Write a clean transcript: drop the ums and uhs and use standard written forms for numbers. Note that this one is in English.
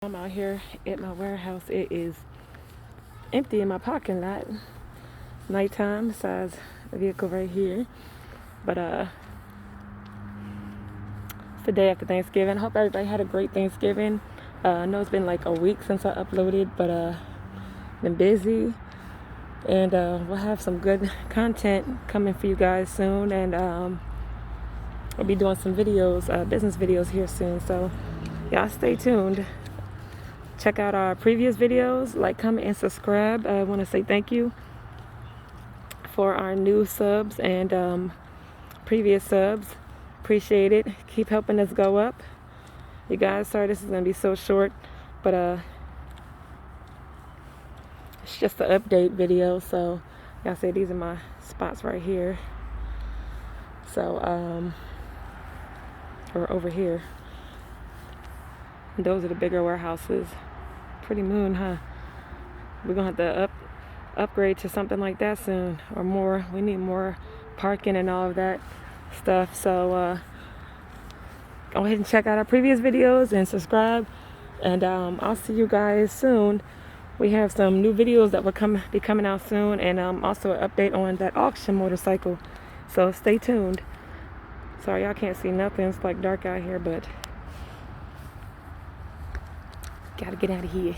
I'm out here at my warehouse. It is empty in my parking lot. Nighttime, besides the vehicle right here. But it's the day after Thanksgiving. I hope everybody had a great Thanksgiving. I know it's been like a week since I uploaded, but been busy. And we'll have some good content coming for you guys soon. And I'll be doing some videos, business videos here soon. So y'all stay tuned. Check out our previous videos, like, comment, and subscribe. I want to say thank you for our new subs and previous subs. Appreciate it. Keep helping us go up. You guys, sorry this is going to be so short, but it's just an update video. So, y'all see these are my spots right here. So, or over here. Those are the bigger warehouses. Pretty moon, huh? We're gonna have to upgrade to something like that soon, or more. We need more parking and all of that stuff. So go ahead and check out our previous videos and subscribe. And I'll see you guys soon. We have some new videos that will be coming out soon, and also an update on that auction motorcycle. So stay tuned. Sorry, y'all can't see nothing. It's like dark out here, but gotta get out of here.